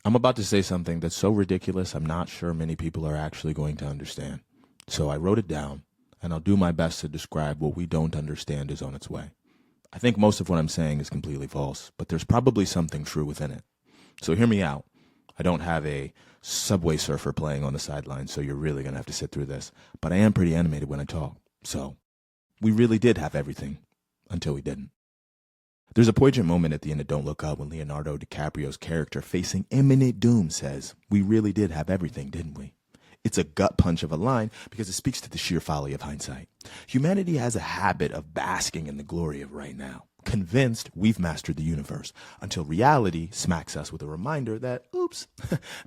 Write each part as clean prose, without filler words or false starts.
I'm about to say something that's so ridiculous, I'm not sure many people are actually going to understand. So I wrote it down, and I'll do my best to describe what we don't understand is on its way. I think most of what I'm saying is completely false, but there's probably something true within it. So hear me out. I don't have a Subway Surfer playing on the sidelines, so you're really going to have to sit through this. But I am pretty animated when I talk. So we really did have everything until we didn't. There's a poignant moment at the end of Don't Look Up when Leonardo DiCaprio's character, facing imminent doom, says, "We really did have everything, didn't we?" It's a gut punch of a line because it speaks to the sheer folly of hindsight. Humanity has a habit of basking in the glory of right now, convinced we've mastered the universe, until reality smacks us with a reminder that, oops,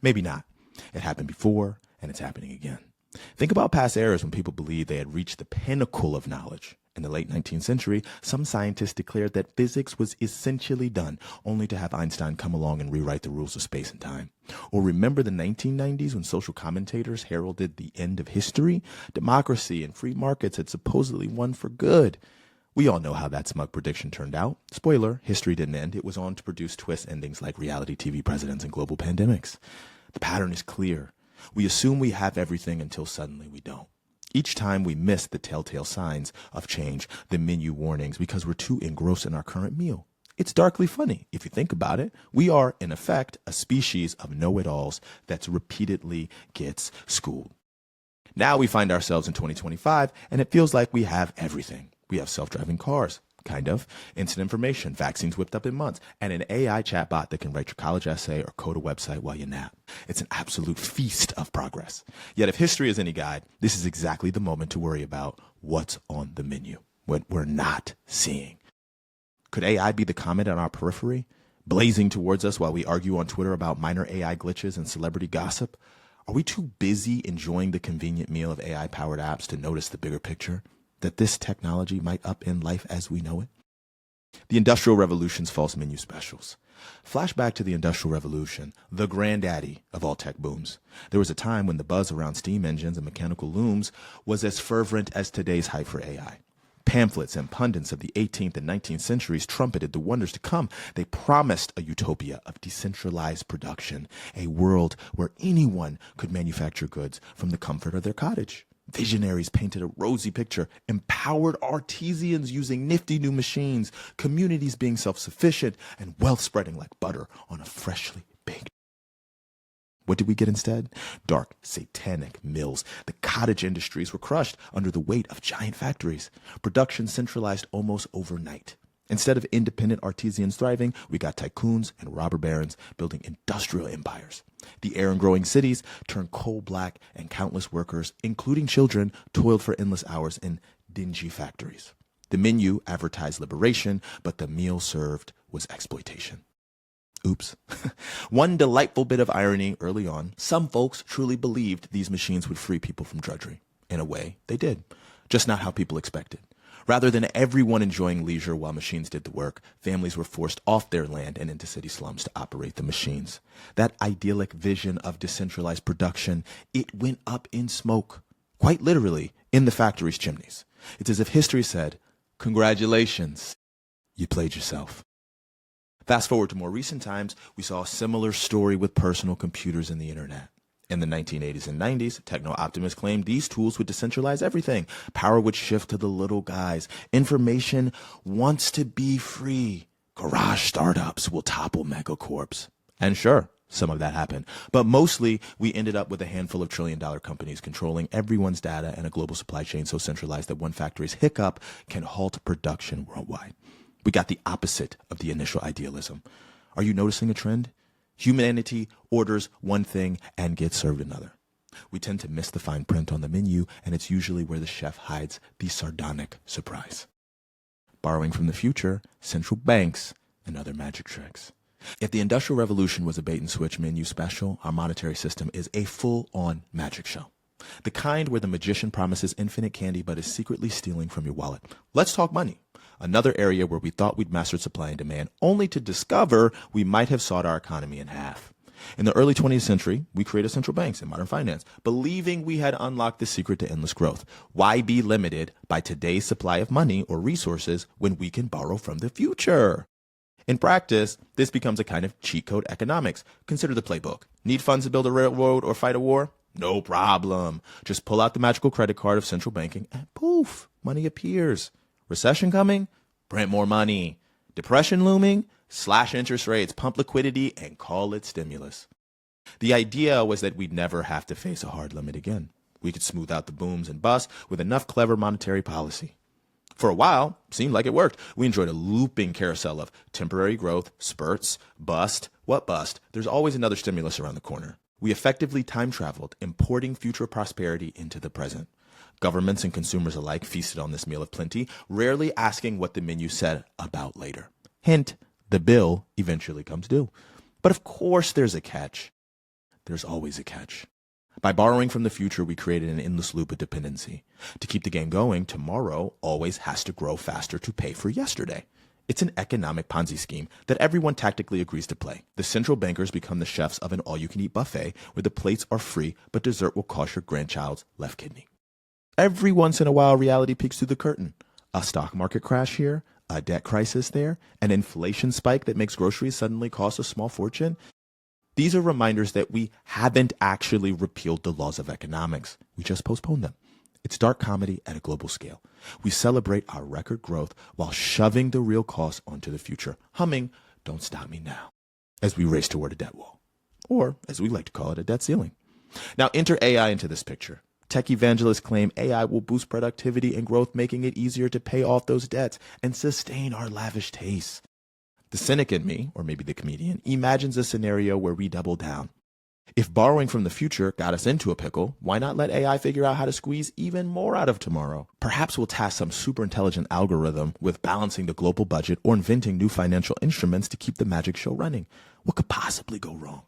maybe not. It happened before, and it's happening again. Think about past eras when people believed they had reached the pinnacle of knowledge. In the late 19th century, some scientists declared that physics was essentially done, only to have Einstein come along and rewrite the rules of space and time. Or remember the 1990s when social commentators heralded the end of history? Democracy and free markets had supposedly won for good. We all know how that smug prediction turned out. Spoiler, history didn't end. It was on to produce twist endings like reality TV presidents and global pandemics. The pattern is clear. We assume we have everything until suddenly we don't. Each time we miss the telltale signs of change, the menu warnings, because we're too engrossed in our current meal. It's darkly funny. If you think about it, we are, in effect, a species of know-it-alls that repeatedly gets schooled. Now we find ourselves in 2025, and it feels like we have everything. We have self-driving cars, kind of, instant information, vaccines whipped up in months, and an AI chatbot that can write your college essay or code a website while you nap. It's an absolute feast of progress. Yet if history is any guide, this is exactly the moment to worry about what's on the menu, what we're not seeing. Could AI be the comet on our periphery, blazing towards us while we argue on Twitter about minor AI glitches and celebrity gossip? Are we too busy enjoying the convenient meal of AI-powered apps to notice the bigger picture? That this technology might upend life as we know it? The Industrial Revolution's false menu specials. Flashback to the Industrial Revolution, the granddaddy of all tech booms. There was a time when the buzz around steam engines and mechanical looms was as fervent as today's hype for AI. Pamphlets and pundits of the 18th and 19th centuries trumpeted the wonders to come. They promised a utopia of decentralized production, a world where anyone could manufacture goods from the comfort of their cottage. Visionaries painted a rosy picture, empowered artisans using nifty new machines, communities being self-sufficient, and wealth spreading like butter on a freshly baked. What did we get instead? Dark, satanic mills. The cottage industries were crushed under the weight of giant factories. Production centralized almost overnight. Instead of independent artisans thriving, we got tycoons and robber barons building industrial empires. The air and growing cities turned coal black, and countless workers, including children, toiled for endless hours in dingy factories. The menu advertised liberation, but the meal served was exploitation. Oops. One delightful bit of irony early on, some folks truly believed these machines would free people from drudgery. In a way, they did, just not how people expected. Rather than everyone enjoying leisure while machines did the work, families were forced off their land and into city slums to operate the machines. That idyllic vision of decentralized production, it went up in smoke, quite literally, in the factory's chimneys. It's as if history said, "Congratulations, you played yourself." Fast forward to more recent times, we saw a similar story with personal computers and the internet. In the 1980s and 90s, techno-optimists claimed these tools would decentralize everything. Power would shift to the little guys. Information wants to be free. Garage startups will topple megacorps. And sure, some of that happened. But mostly, we ended up with a handful of trillion-dollar companies controlling everyone's data and a global supply chain so centralized that one factory's hiccup can halt production worldwide. We got the opposite of the initial idealism. Are you noticing a trend? Humanity orders one thing and gets served another. We tend to miss the fine print on the menu, and it's usually where the chef hides the sardonic surprise. Borrowing from the future, central banks, and other magic tricks. If the Industrial Revolution was a bait-and-switch menu special, our monetary system is a full-on magic show. The kind where the magician promises infinite candy but is secretly stealing from your wallet. Let's talk money. Another area where we thought we'd mastered supply and demand, only to discover we might have sawed our economy in half. In the early 20th century, we created central banks and modern finance, believing we had unlocked the secret to endless growth. Why be limited by today's supply of money or resources when we can borrow from the future? In practice, this becomes a kind of cheat code economics. Consider the playbook. Need funds to build a railroad or fight a war? No problem. Just pull out the magical credit card of central banking and poof, money appears. Recession coming? Print more money. Depression looming? Slash interest rates, pump liquidity, and call it stimulus. The idea was that we'd never have to face a hard limit again. We could smooth out the booms and busts with enough clever monetary policy. For a while, seemed like it worked. We enjoyed a looping carousel of temporary growth, spurts, bust. What bust? There's always another stimulus around the corner. We effectively time traveled, importing future prosperity into the present. Governments and consumers alike feasted on this meal of plenty, rarely asking what the menu said about later. Hint, the bill eventually comes due. But of course there's a catch. There's always a catch. By borrowing from the future, we created an endless loop of dependency. To keep the game going, tomorrow always has to grow faster to pay for yesterday. It's an economic Ponzi scheme that everyone tactically agrees to play. The central bankers become the chefs of an all-you-can-eat buffet where the plates are free, but dessert will cost your grandchild's left kidney. Every once in a while, reality peeks through the curtain. A stock market crash here, a debt crisis there, an inflation spike that makes groceries suddenly cost a small fortune. These are reminders that we haven't actually repealed the laws of economics. We just postponed them. It's dark comedy at a global scale. We celebrate our record growth while shoving the real costs onto the future, humming "Don't Stop Me Now" as we race toward a debt wall, or as we like to call it, a debt ceiling. Now enter AI into this picture. Tech evangelists claim AI will boost productivity and growth, making it easier to pay off those debts and sustain our lavish tastes. The cynic in me, or maybe the comedian, imagines a scenario where we double down. If borrowing from the future got us into a pickle, why not let AI figure out how to squeeze even more out of tomorrow? Perhaps we'll task some super intelligent algorithm with balancing the global budget or inventing new financial instruments to keep the magic show running. What could possibly go wrong?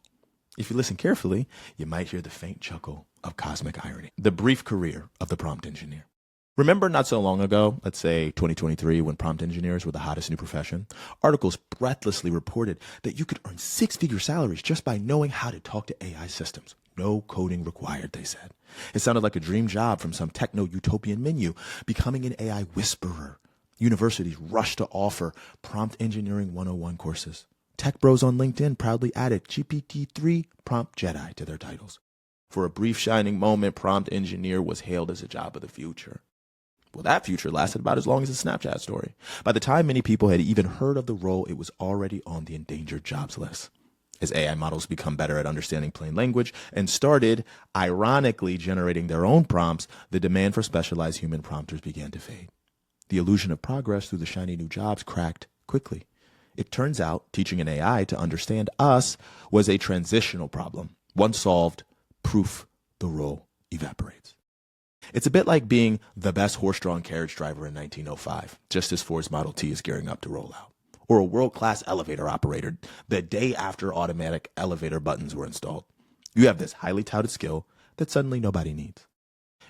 If you listen carefully, you might hear the faint chuckle of cosmic irony. The brief career of the prompt engineer. Remember not so long ago, let's say 2023, when prompt engineers were the hottest new profession? Articles breathlessly reported that you could earn six-figure salaries just by knowing how to talk to AI systems. No coding required, they said. It sounded like a dream job from some techno-utopian menu, becoming an AI whisperer. Universities rushed to offer Prompt Engineering 101 courses. Tech bros on LinkedIn proudly added GPT-3 Prompt Jedi to their titles. For a brief shining moment, prompt engineer was hailed as a job of the future. Well, that future lasted about as long as the Snapchat story. By the time many people had even heard of the role, it was already on the endangered jobs list. As AI models become better at understanding plain language and started, ironically, generating their own prompts, the demand for specialized human prompters began to fade. The illusion of progress through the shiny new jobs cracked quickly. It turns out teaching an AI to understand us was a transitional problem. Once solved, proof the role evaporates. It's a bit like being the best horse-drawn carriage driver in 1905, just as Ford's Model T is gearing up to roll out. Or a world-class elevator operator the day after automatic elevator buttons were installed. You have this highly touted skill that suddenly nobody needs.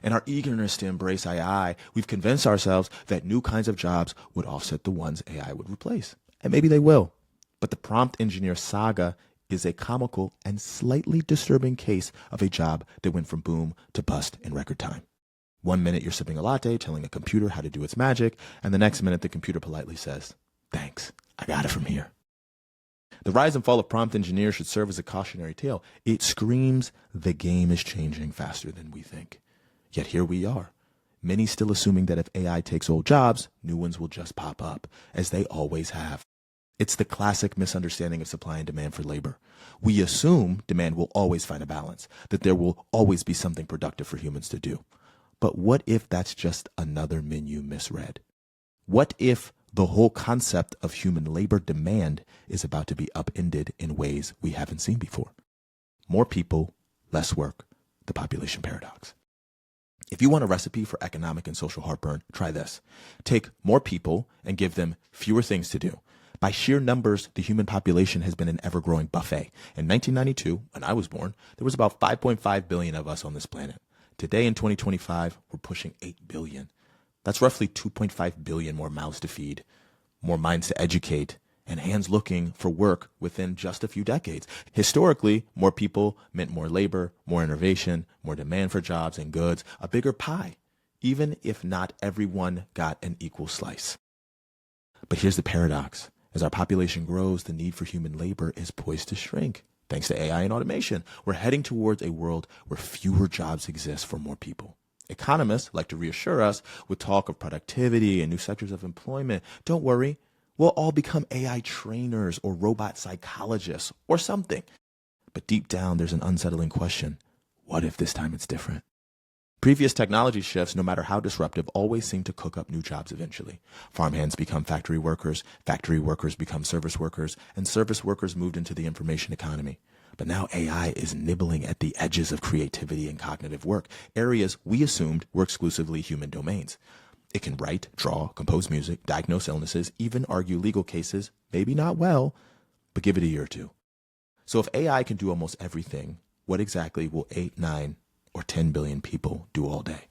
In our eagerness to embrace AI, we've convinced ourselves that new kinds of jobs would offset the ones AI would replace. And maybe they will. But the prompt engineer saga is a comical and slightly disturbing case of a job that went from boom to bust in record time. 1 minute you're sipping a latte, telling a computer how to do its magic, and the next minute the computer politely says, "Thanks, I got it from here." The rise and fall of prompt engineers should serve as a cautionary tale. It screams the game is changing faster than we think. Yet here we are, many still assuming that if AI takes old jobs, new ones will just pop up, as they always have. It's the classic misunderstanding of supply and demand for labor. We assume demand will always find a balance, that there will always be something productive for humans to do. But what if that's just another menu misread? What if the whole concept of human labor demand is about to be upended in ways we haven't seen before? More people, less work, the population paradox. If you want a recipe for economic and social heartburn, try this. Take more people and give them fewer things to do. By sheer numbers, the human population has been an ever-growing buffet. In 1992, when I was born, there was about 5.5 billion of us on this planet. Today in 2025, we're pushing 8 billion. That's roughly 2.5 billion more mouths to feed, more minds to educate, and hands looking for work within just a few decades. Historically, more people meant more labor, more innovation, more demand for jobs and goods, a bigger pie, even if not everyone got an equal slice. But here's the paradox. As our population grows, the need for human labor is poised to shrink. Thanks to AI and automation, we're heading towards a world where fewer jobs exist for more people. Economists like to reassure us with talk of productivity and new sectors of employment. Don't worry, we'll all become AI trainers or robot psychologists or something. But deep down, there's an unsettling question. What if this time it's different? Previous technology shifts, no matter how disruptive, always seem to cook up new jobs eventually. Farmhands become factory workers become service workers, and service workers moved into the information economy. But now AI is nibbling at the edges of creativity and cognitive work, areas we assumed were exclusively human domains. It can write, draw, compose music, diagnose illnesses, even argue legal cases, maybe not well, but give it a year or two. So if AI can do almost everything, what exactly will 8, 9, or 10 billion people do all day?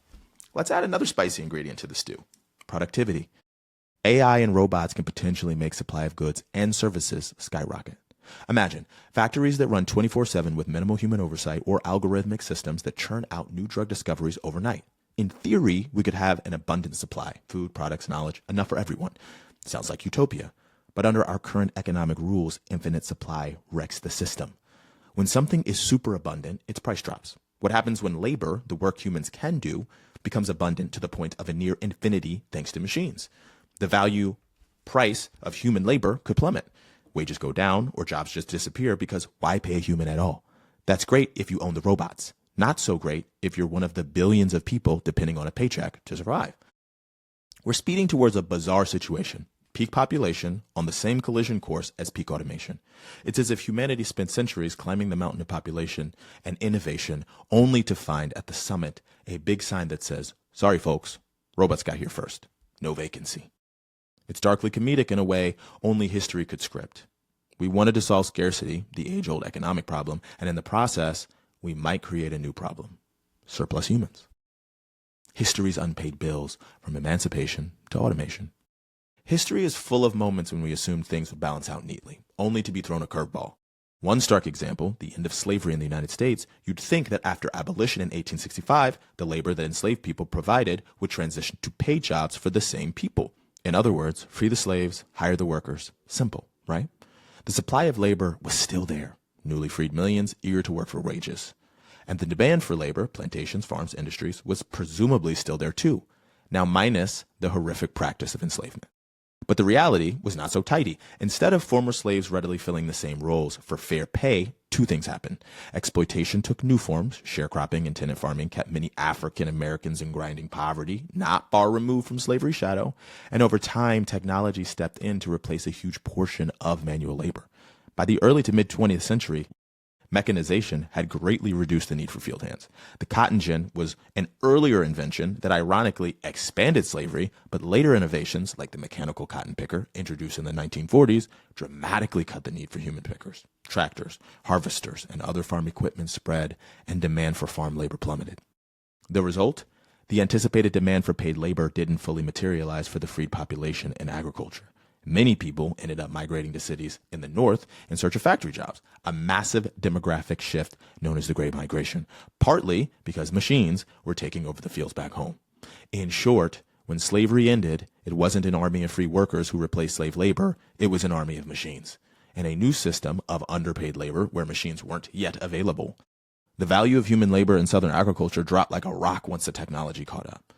Let's add another spicy ingredient to the stew: productivity. AI and robots can potentially make supply of goods and services skyrocket. Imagine factories that run 24/7 with minimal human oversight, or algorithmic systems that churn out new drug discoveries overnight. In theory, we could have an abundant supply: food, products, knowledge, enough for everyone. Sounds like utopia. But under our current economic rules, infinite supply wrecks the system. When something is super abundant, its price drops. What happens when labor, the work humans can do, becomes abundant to the point of a near infinity thanks to machines? The value price of human labor could plummet. Wages go down, or jobs just disappear, because why pay a human at all? That's great if you own the robots. Not so great if you're one of the billions of people depending on a paycheck to survive. We're speeding towards a bizarre situation. Peak population on the same collision course as peak automation. It's as if humanity spent centuries climbing the mountain of population and innovation, only to find at the summit a big sign that says, "Sorry folks, robots got here first. No vacancy." It's darkly comedic in a way only history could script. We wanted to solve scarcity, the age-old economic problem, and in the process, we might create a new problem: surplus humans. History's unpaid bills, from emancipation to automation. History is full of moments when we assumed things would balance out neatly, only to be thrown a curveball. One stark example, the end of slavery in the United States. You'd think that after abolition in 1865, the labor that enslaved people provided would transition to paid jobs for the same people. In other words, free the slaves, hire the workers. Simple, right? The supply of labor was still there. Newly freed millions eager to work for wages. And the demand for labor, plantations, farms, industries, was presumably still there too. Now minus the horrific practice of enslavement. But the reality was not so tidy. Instead of former slaves readily filling the same roles for fair pay, two things happened. Exploitation took new forms. Sharecropping and tenant farming kept many African Americans in grinding poverty, not far removed from slavery's shadow. And over time, technology stepped in to replace a huge portion of manual labor. By the early to mid-20th century, mechanization had greatly reduced the need for field hands. The cotton gin was an earlier invention that ironically expanded slavery, but later innovations, like the mechanical cotton picker, introduced in the 1940s, dramatically cut the need for human pickers. Tractors, harvesters, and other farm equipment spread, and demand for farm labor plummeted. The result? The anticipated demand for paid labor didn't fully materialize for the freed population in agriculture. Many people ended up migrating to cities in the north in search of factory jobs, a massive demographic shift known as the Great Migration, partly because machines were taking over the fields back home. In short, when slavery ended, it wasn't an army of free workers who replaced slave labor, it was an army of machines, and a new system of underpaid labor where machines weren't yet available. The value of human labor in southern agriculture dropped like a rock once the technology caught up.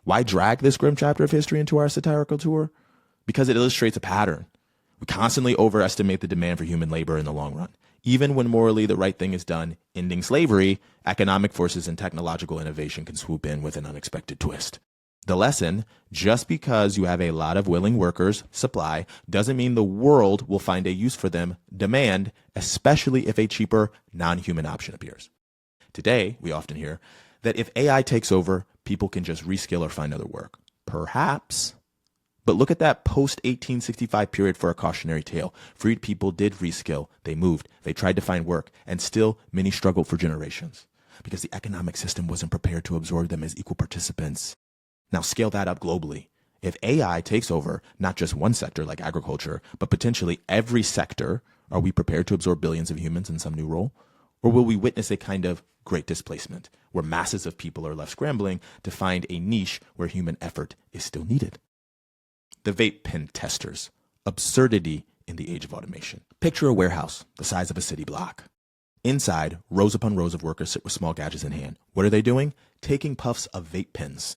Why drag this grim chapter of history into our satirical tour? Because it illustrates a pattern. We constantly overestimate the demand for human labor in the long run. Even when morally the right thing is done, ending slavery, economic forces and technological innovation can swoop in with an unexpected twist. The lesson: just because you have a lot of willing workers, supply, doesn't mean the world will find a use for them, demand, especially if a cheaper, non-human option appears. Today, we often hear that if AI takes over, people can just reskill or find other work. Perhaps. But look at that post-1865 period for a cautionary tale. Freed people did reskill, they moved, they tried to find work, and still many struggled for generations because the economic system wasn't prepared to absorb them as equal participants. Now scale that up globally. If AI takes over not just one sector like agriculture, but potentially every sector, are we prepared to absorb billions of humans in some new role? Or will we witness a kind of great displacement where masses of people are left scrambling to find a niche where human effort is still needed? The vape pen testers. Absurdity in the age of automation. Picture a warehouse the size of a city block. Inside, rows upon rows of workers sit with small gadgets in hand. What are they doing? Taking puffs of vape pens.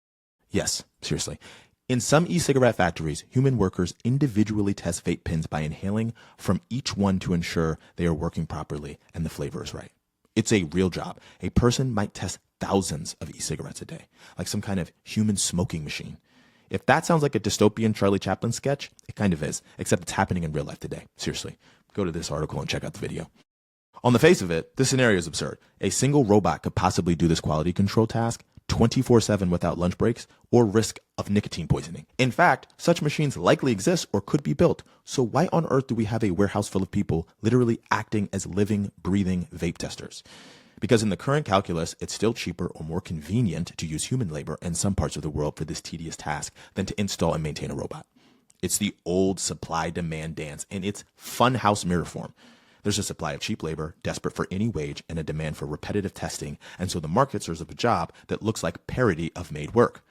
Yes, seriously. In some e-cigarette factories, human workers individually test vape pens by inhaling from each one to ensure they are working properly and the flavor is right. It's a real job. A person might test thousands of e-cigarettes a day, like some kind of human smoking machine. If that sounds like a dystopian Charlie Chaplin sketch, it kind of is, except it's happening in real life today. Seriously, go to this article and check out the video. On the face of it, this scenario is absurd. A single robot could possibly do this quality control task 24/7 without lunch breaks or risk of nicotine poisoning. In fact, such machines likely exist or could be built. So why on earth do we have a warehouse full of people literally acting as living, breathing vape testers? Because in the current calculus, it's still cheaper or more convenient to use human labor in some parts of the world for this tedious task than to install and maintain a robot. It's the old supply-demand dance in its funhouse mirror form. There's a supply of cheap labor, desperate for any wage, and a demand for repetitive testing, and so the market serves up a job that looks like parody of made work.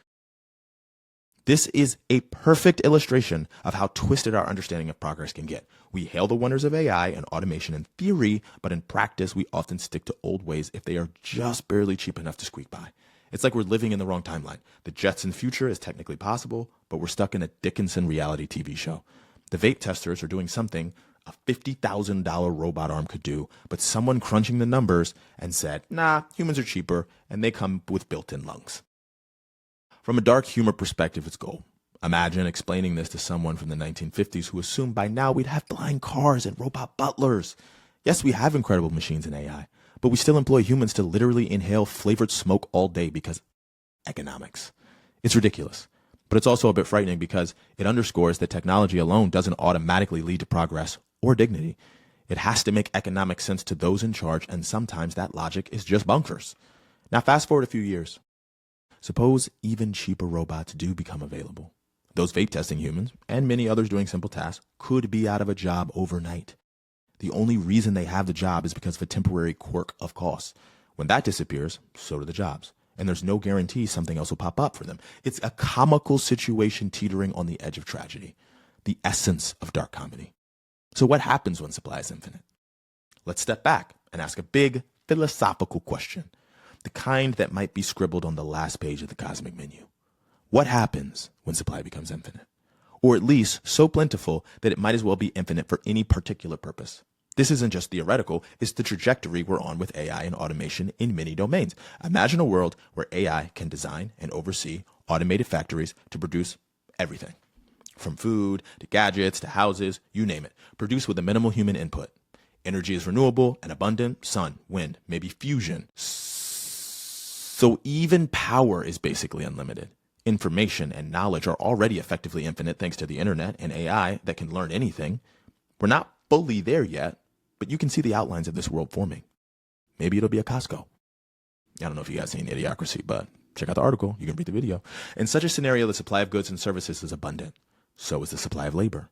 This is a perfect illustration of how twisted our understanding of progress can get. We hail the wonders of AI and automation in theory, but in practice, we often stick to old ways if they are just barely cheap enough to squeak by. It's like we're living in the wrong timeline. The Jetsons future is technically possible, but we're stuck in a Dickinson reality TV show. The vape testers are doing something a $50,000 robot arm could do, but someone crunching the numbers and said, nah, humans are cheaper, and they come with built-in lungs. From a dark humor perspective, it's gold. Imagine explaining this to someone from the 1950s who assumed by now we'd have flying cars and robot butlers. Yes, we have incredible machines in AI, but we still employ humans to literally inhale flavored smoke all day because economics. It's ridiculous. But it's also a bit frightening because it underscores that technology alone doesn't automatically lead to progress or dignity. It has to make economic sense to those in charge, and sometimes that logic is just bonkers. Now fast forward a few years. Suppose even cheaper robots do become available. Those vape testing humans, and many others doing simple tasks, could be out of a job overnight. The only reason they have the job is because of a temporary quirk of cost. When that disappears, so do the jobs. And there's no guarantee something else will pop up for them. It's a comical situation teetering on the edge of tragedy. The essence of dark comedy. So what happens when supply is infinite? Let's step back and ask a big philosophical question. The kind that might be scribbled on the last page of the cosmic menu. What happens when supply becomes infinite? Or at least so plentiful that it might as well be infinite for any particular purpose. This isn't just theoretical, it's the trajectory we're on with AI and automation in many domains. Imagine a world where AI can design and oversee automated factories to produce everything. From food to gadgets to houses, you name it, produced with a minimal human input. Energy is renewable and abundant, sun, wind, maybe fusion. So even power is basically unlimited. Information and knowledge are already effectively infinite thanks to the internet and AI that can learn anything. We're not fully there yet, but you can see the outlines of this world forming. Maybe it'll be a Costco. I don't know if you guys seen Idiocracy, but check out the article. You can read the video. In such a scenario, the supply of goods and services is abundant. So is the supply of labor.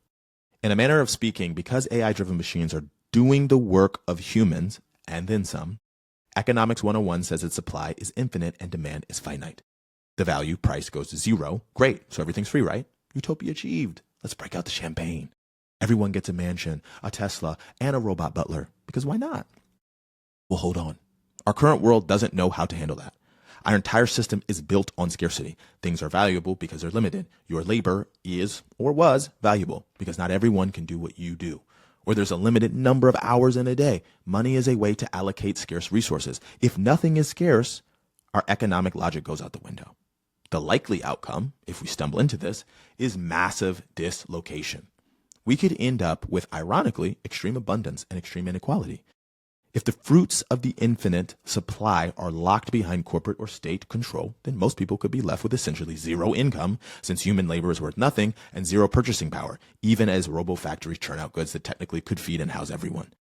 In a manner of speaking, because AI-driven machines are doing the work of humans, and then some, Economics 101 says that supply is infinite and demand is finite. The value price goes to zero. Great, so everything's free, right? Utopia achieved. Let's break out the champagne. Everyone gets a mansion, a Tesla, and a robot butler, because why not? Well, hold on. Our current world doesn't know how to handle that. Our entire system is built on scarcity. Things are valuable because they're limited. Your labor is, or was, valuable because not everyone can do what you do. Or there's a limited number of hours in a day. Money is a way to allocate scarce resources. If nothing is scarce, our economic logic goes out the window. The likely outcome, if we stumble into this, is massive dislocation. We could end up with, ironically, extreme abundance and extreme inequality. If the fruits of the infinite supply are locked behind corporate or state control, then most people could be left with essentially zero income, since human labor is worth nothing, and zero purchasing power, even as robo-factories churn out goods that technically could feed and house everyone.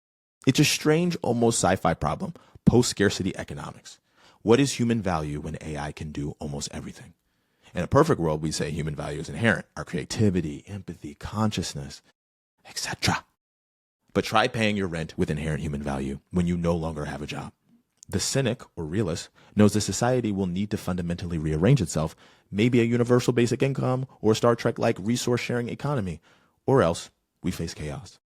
It's a strange, almost sci-fi problem, post-scarcity economics. What is human value when AI can do almost everything? In a perfect world, we say human value is inherent, our creativity, empathy, consciousness, etc. But try paying your rent with inherent human value when you no longer have a job. The cynic or realist knows that society will need to fundamentally rearrange itself, maybe a universal basic income or Star Trek-like resource-sharing economy, or else we face chaos.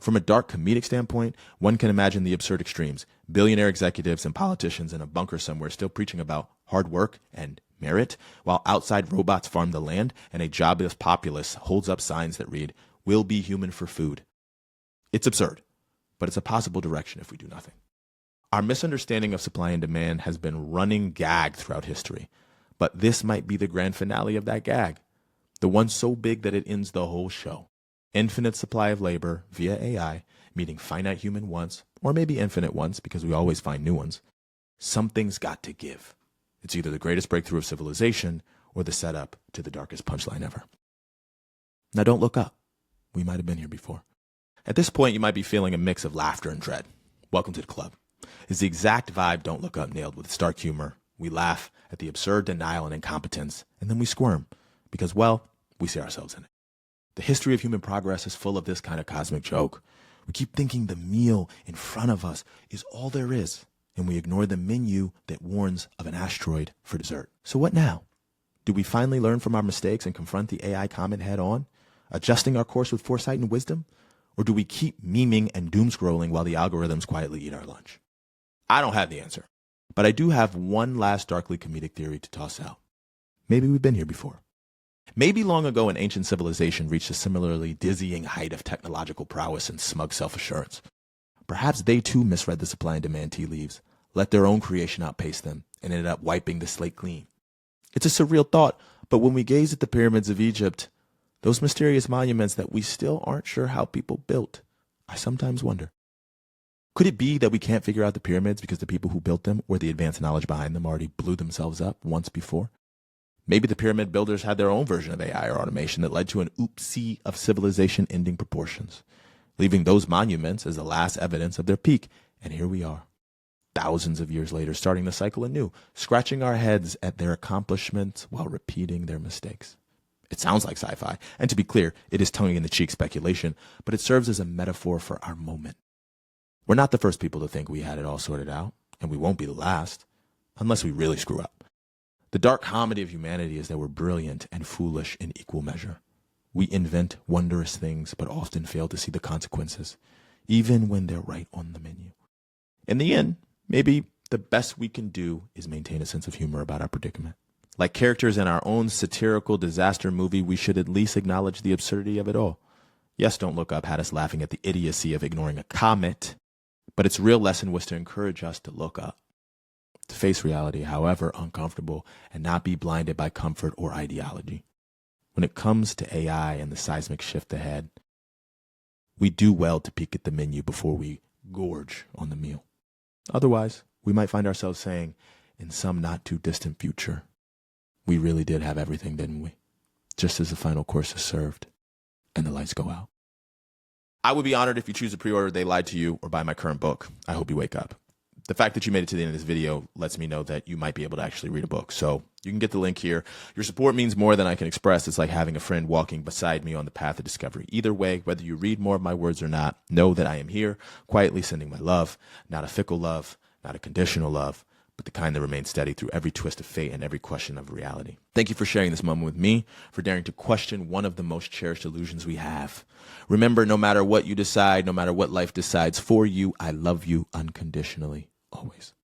From a dark comedic standpoint, one can imagine the absurd extremes. Billionaire executives and politicians in a bunker somewhere still preaching about hard work and merit, while outside robots farm the land and a jobless populace holds up signs that read, "Will be human for food." It's absurd, but it's a possible direction if we do nothing. Our misunderstanding of supply and demand has been running gag throughout history, but this might be the grand finale of that gag, the one so big that it ends the whole show. Infinite supply of labor via AI, meeting finite human wants, or maybe infinite wants because we always find new ones. Something's got to give. It's either the greatest breakthrough of civilization or the setup to the darkest punchline ever. Now don't look up. We might have been here before. At this point, you might be feeling a mix of laughter and dread. Welcome to the club. It's the exact vibe Don't Look Up nailed with its dark humor. We laugh at the absurd denial and incompetence, and then we squirm because, well, we see ourselves in it. The history of human progress is full of this kind of cosmic joke. We keep thinking the meal in front of us is all there is, and we ignore the menu that warns of an asteroid for dessert. So what now? Do we finally learn from our mistakes and confront the AI comment head on, adjusting our course with foresight and wisdom? Or do we keep memeing and doom scrolling while the algorithms quietly eat our lunch? I don't have the answer, but I do have one last darkly comedic theory to toss out. Maybe we've been here before. Maybe long ago an ancient civilization reached a similarly dizzying height of technological prowess and smug self-assurance. Perhaps they too misread the supply and demand tea leaves, let their own creation outpace them, and ended up wiping the slate clean. It's a surreal thought, but when we gaze at the pyramids of Egypt, those mysterious monuments that we still aren't sure how people built, I sometimes wonder. Could it be that we can't figure out the pyramids because the people who built them or the advanced knowledge behind them already blew themselves up once before? Maybe the pyramid builders had their own version of AI or automation that led to an oopsie of civilization-ending proportions, leaving those monuments as the last evidence of their peak. And here we are, thousands of years later, starting the cycle anew, scratching our heads at their accomplishments while repeating their mistakes. It sounds like sci-fi, and to be clear, it is tongue-in-the-cheek speculation, but it serves as a metaphor for our moment. We're not the first people to think we had it all sorted out, and we won't be the last, unless we really screw up. The dark comedy of humanity is that we're brilliant and foolish in equal measure. We invent wondrous things, but often fail to see the consequences, even when they're right on the menu. In the end, maybe the best we can do is maintain a sense of humor about our predicament. Like characters in our own satirical disaster movie, we should at least acknowledge the absurdity of it all. Yes, Don't Look Up had us laughing at the idiocy of ignoring a comet, but its real lesson was to encourage us to look up, to face reality, however uncomfortable, and not be blinded by comfort or ideology. When it comes to AI and the seismic shift ahead, we do well to peek at the menu before we gorge on the meal. Otherwise, we might find ourselves saying, in some not too distant future, we really did have everything, didn't we? Just as the final course is served and the lights go out. I would be honored if you choose to pre-order They Lied to You or buy my current book, I Hope You Wake Up. The fact that you made it to the end of this video lets me know that you might be able to actually read a book. So you can get the link here. Your support means more than I can express. It's like having a friend walking beside me on the path of discovery. Either way, whether you read more of my words or not, know that I am here, quietly sending my love, not a fickle love, not a conditional love, but the kind that remains steady through every twist of fate and every question of reality. Thank you for sharing this moment with me, for daring to question one of the most cherished illusions we have. Remember, no matter what you decide, no matter what life decides for you, I love you unconditionally, always.